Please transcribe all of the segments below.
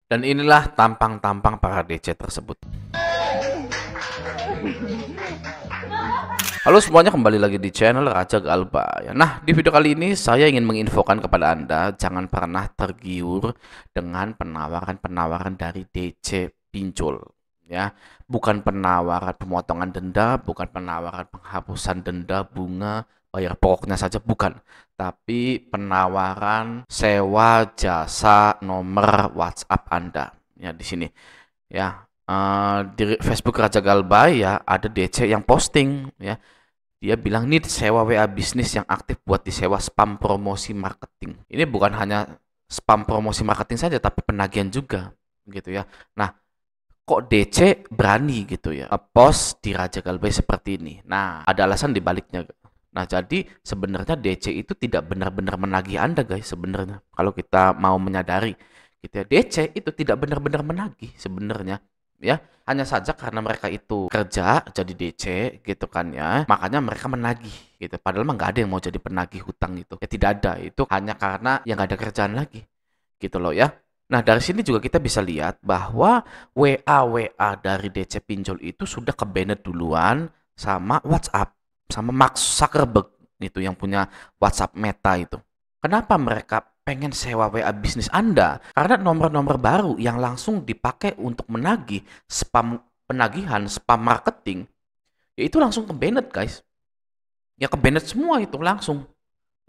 Dan inilah tampang-tampang para DC tersebut. Halo semuanya, kembali lagi di channel Raja Galba ya. Nah, di video kali ini saya ingin menginfokan kepada Anda, jangan pernah tergiur dengan penawaran-penawaran dari DC pinjol ya. Bukan penawaran pemotongan denda, bukan penawaran penghapusan denda, bunga, bayar pokoknya saja, bukan. Tapi penawaran sewa jasa nomor WhatsApp Anda. Ya, di sini ya. Di Facebook Raja Galba ya, ada DC yang posting ya. Dia bilang nih sewa WA bisnis yang aktif buat disewa spam promosi marketing. Ini bukan hanya spam promosi marketing saja, tapi penagihan juga gitu ya. Nah, kok DC berani gitu ya post di Raja Galba seperti ini? Nah, ada alasan di baliknya. Nah, jadi sebenarnya DC itu tidak benar-benar menagih Anda guys sebenarnya. Kalau kita mau menyadari gitu ya, DC itu tidak benar-benar menagih sebenarnya ya. Hanya saja karena mereka itu kerja jadi DC gitu kan ya, makanya mereka menagih gitu. Padahal mah nggak ada yang mau jadi penagih hutang itu. Ya tidak ada, itu hanya karena yang nggak ada kerjaan lagi gitu loh ya. Nah, dari sini juga kita bisa lihat bahwa WA dari DC pinjol itu sudah ke-banned duluan sama WhatsApp, sama Mark Zuckerberg itu yang punya WhatsApp Meta itu. Kenapa mereka pengen sewa WA bisnis Anda? Karena nomor-nomor baru yang langsung dipakai untuk menagih spam penagihan, spam marketing, ya itu langsung ke-banned guys. Ya ke-banned semua itu langsung.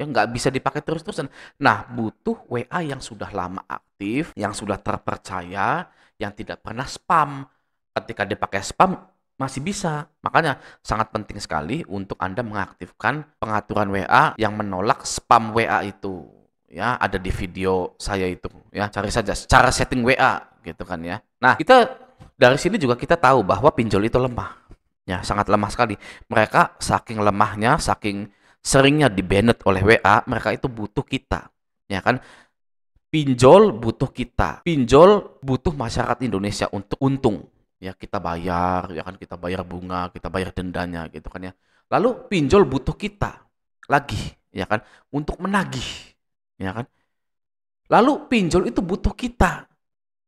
Ya nggak bisa dipakai terus-terusan. Nah, butuh WA yang sudah lama aktif, yang sudah terpercaya, yang tidak pernah spam. Ketika dipakai spam, masih bisa. Makanya sangat penting sekali untuk Anda mengaktifkan pengaturan WA yang menolak spam WA itu. Ya, ada di video saya itu. Ya, cari saja cara setting WA gitu kan ya. Nah, kita dari sini juga kita tahu bahwa pinjol itu lemah. Ya, sangat lemah sekali. Mereka saking lemahnya, saking seringnya di-banned oleh WA, mereka itu butuh kita. Ya kan? Pinjol butuh kita. Pinjol butuh masyarakat Indonesia untuk untung. Ya, kita bayar, ya kan, kita bayar bunga, kita bayar dendanya gitu kan ya. Lalu pinjol butuh kita lagi, ya kan, untuk menagih, ya kan. Lalu pinjol itu butuh kita,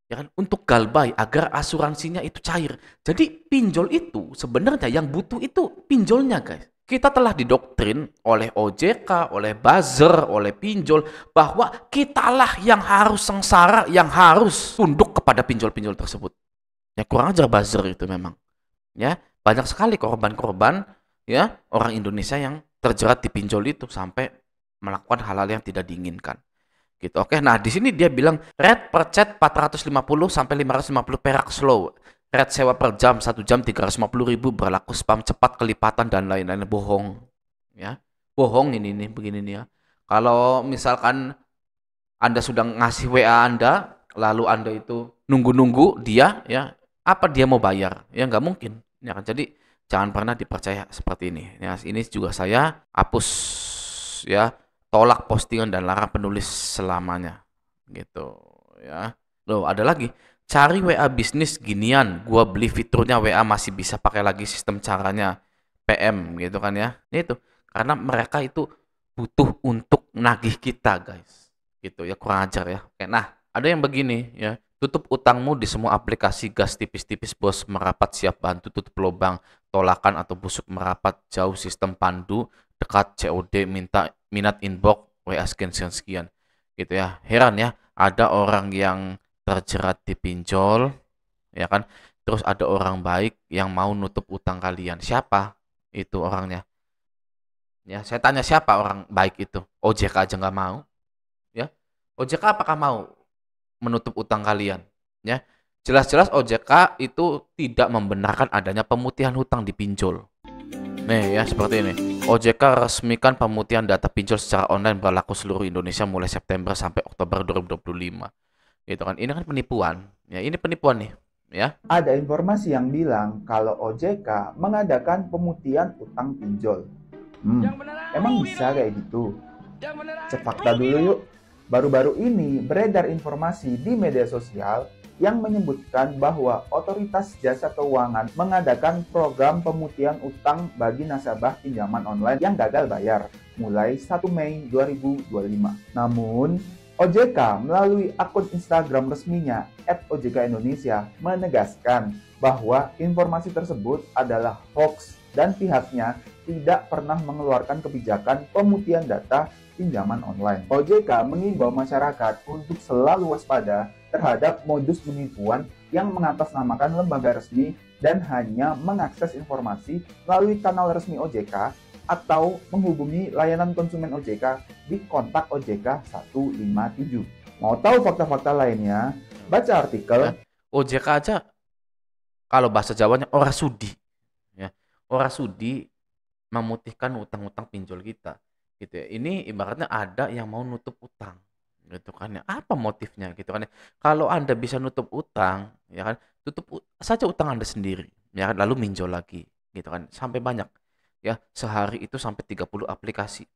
ya kan, untuk galbay agar asuransinya itu cair. Jadi pinjol itu sebenarnya yang butuh itu pinjolnya guys. Kita telah didoktrin oleh OJK, oleh buzzer, oleh pinjol bahwa kitalah yang harus sengsara, yang harus tunduk kepada pinjol-pinjol tersebut. Ya kurang ajar buzzer itu memang. Ya, banyak sekali korban-korban ya orang Indonesia yang terjerat di pinjol itu sampai melakukan hal-hal yang tidak diinginkan. Gitu. Oke, nah di sini dia bilang rate per chat 450 sampai 550 perak slow. Rate sewa per jam 1 jam 350.000, berlaku spam cepat, kelipatan dan lain-lain. Bohong. Ya. Bohong ini nih begini nih ya. Kalau misalkan Anda sudah ngasih WA Anda, lalu Anda itu nunggu-nunggu dia ya, apa dia mau bayar? Ya nggak mungkin. Ya kan? Jadi jangan pernah dipercaya seperti ini. Ya, ini juga saya hapus ya, tolak postingan dan larang penulis selamanya gitu ya. Loh, ada lagi. Cari WA bisnis ginian, gua beli fiturnya WA masih bisa pakai lagi sistem caranya PM gitu kan ya. Ini itu karena mereka itu butuh untuk nagih kita, guys. Gitu ya, kurang ajar ya. Oke, nah, ada yang begini ya. Tutup utangmu di semua aplikasi gas tipis-tipis bos, merapat siap bantu, tutup lubang tolakan atau busuk merapat jauh sistem pandu dekat COD minta minat inbox WA sekian gitu ya. Heran ya, ada orang yang terjerat di pinjol ya kan, terus ada orang baik yang mau nutup utang kalian. Siapa itu orangnya? Ya, saya tanya siapa orang baik itu? OJK aja nggak mau ya. OJK apakah mau menutup utang kalian ya? Jelas-jelas OJK itu tidak membenarkan adanya pemutihan hutang di pinjol. Nih ya, seperti ini. OJK resmikan pemutihan data pinjol secara online berlaku seluruh Indonesia mulai September sampai Oktober 2025. Gitu kan. Ini kan penipuan. Ya, ini penipuan nih, ya. Ada informasi yang bilang kalau OJK mengadakan pemutihan utang pinjol. Emang bisa kayak gitu? Cek fakta dulu yuk. Baru-baru ini beredar informasi di media sosial yang menyebutkan bahwa Otoritas Jasa Keuangan mengadakan program pemutihan utang bagi nasabah pinjaman online yang gagal bayar mulai 1 Mei 2025. Namun, OJK melalui akun Instagram resminya @ojkindonesia menegaskan bahwa informasi tersebut adalah hoax dan pihaknya tidak pernah mengeluarkan kebijakan pemutihan data pinjaman online. OJK mengimbau masyarakat untuk selalu waspada terhadap modus penipuan yang mengatasnamakan lembaga resmi dan hanya mengakses informasi melalui kanal resmi OJK atau menghubungi layanan konsumen OJK di kontak OJK 157. Mau tahu fakta-fakta lainnya? Baca artikel. OJK aja kalau bahasa Jawanya ora sudi. Ya. Ora sudi memutihkan utang-utang pinjol kita. Gitu ya. Ini ibaratnya ada yang mau nutup utang. Gitu kan ya. Apa motifnya gitu kan ya. Kalau Anda bisa nutup utang, ya kan, tutup saja utang Anda sendiri. Ya kan, lalu minjol lagi gitu kan. Sampai banyak. Ya, sehari itu sampai 30 aplikasi.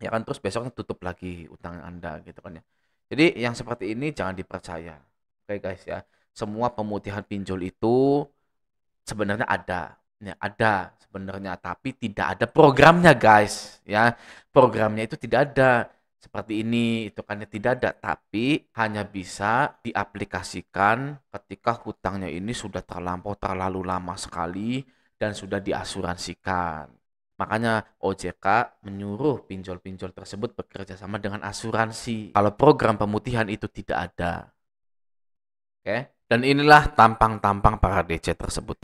Ya kan, terus besoknya tutup lagi utang Anda gitu kan ya. Jadi yang seperti ini jangan dipercaya. Oke guys ya. Semua pemutihan pinjol itu sebenarnya ada. Ya, ada sebenarnya, tapi tidak ada programnya guys ya. Programnya itu tidak ada. Seperti ini itu kan ya, tidak ada, tapi hanya bisa diaplikasikan ketika hutangnya ini sudah terlalu lama sekali dan sudah diasuransikan. Makanya OJK menyuruh pinjol-pinjol tersebut bekerja sama dengan asuransi. Kalau program pemutihan itu tidak ada. Oke? Dan inilah tampang-tampang para DC tersebut.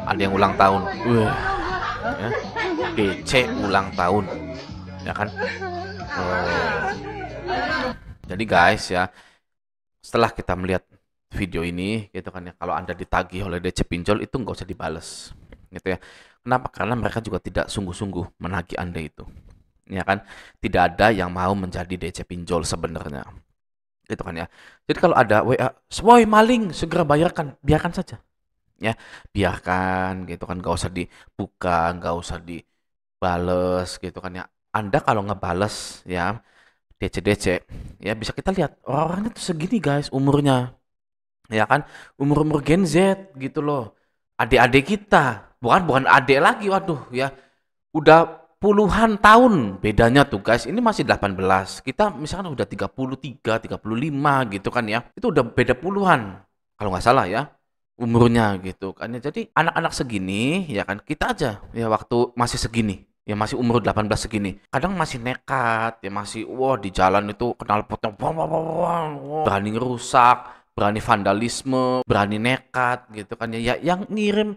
Ada yang ulang tahun. Ya. DC ulang tahun. Ya kan? Jadi guys ya, setelah kita melihat video ini gitu kan ya, kalau Anda ditagih oleh DC pinjol itu nggak usah dibales gitu ya. Kenapa? Karena mereka juga tidak sungguh-sungguh menagih Anda itu, ya kan. Tidak ada yang mau menjadi DC pinjol sebenarnya gitu kan ya. Jadi kalau ada WA, "Woi maling, segera bayarkan," biarkan saja ya, biarkan gitu kan, nggak usah dibuka, nggak usah dibales gitu kan ya. Anda kalau ngebales ya DC ya, bisa kita lihat orang-orangnya tuh segini guys umurnya. Ya kan, umur-umur Gen Z gitu loh. Adik-adik kita, bukan adik lagi, waduh ya. Udah puluhan tahun bedanya tuh guys. Ini masih 18. Kita misalkan udah 33, 35 gitu kan ya. Itu udah beda puluhan. Kalau nggak salah ya umurnya gitu kan ya. Jadi anak-anak segini ya kan, kita aja ya waktu masih segini. Ya masih umur 18 segini. Kadang masih nekat, ya masih wah di jalan itu knalpotnya berani ngerusak, berani vandalisme, berani nekat gitu kan ya. Yang ngirim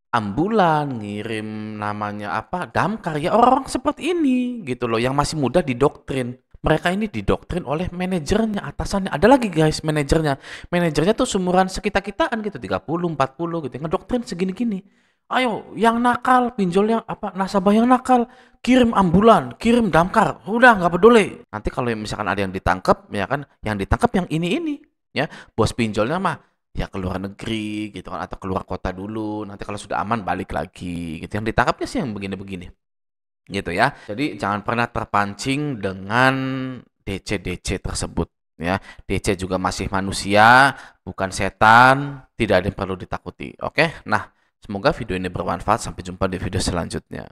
ambulan, ngirim namanya apa, damkar ya, orang seperti ini gitu loh, yang masih muda didoktrin. Mereka ini didoktrin oleh manajernya, atasannya. Ada lagi guys manajernya. Manajernya tuh sumuran sekitar-kitaan gitu, 30, 40 gitu. Ngedoktrin segini-gini. Ayo, yang nakal, pinjol yang apa, nasabah yang nakal, kirim ambulan, kirim damkar. Udah nggak peduli. Nanti kalau misalkan ada yang ditangkap, ya kan, yang ditangkap yang ini ya, bos pinjolnya mah ya ke luar negeri gitu kan, atau keluar kota dulu. Nanti kalau sudah aman balik lagi gitu. Yang ditangkapnya sih yang begini-begini. Gitu ya. Jadi jangan pernah terpancing dengan DC tersebut ya. DC juga masih manusia, bukan setan, tidak ada yang perlu ditakuti. Oke? Nah, semoga video ini bermanfaat. Sampai jumpa di video selanjutnya.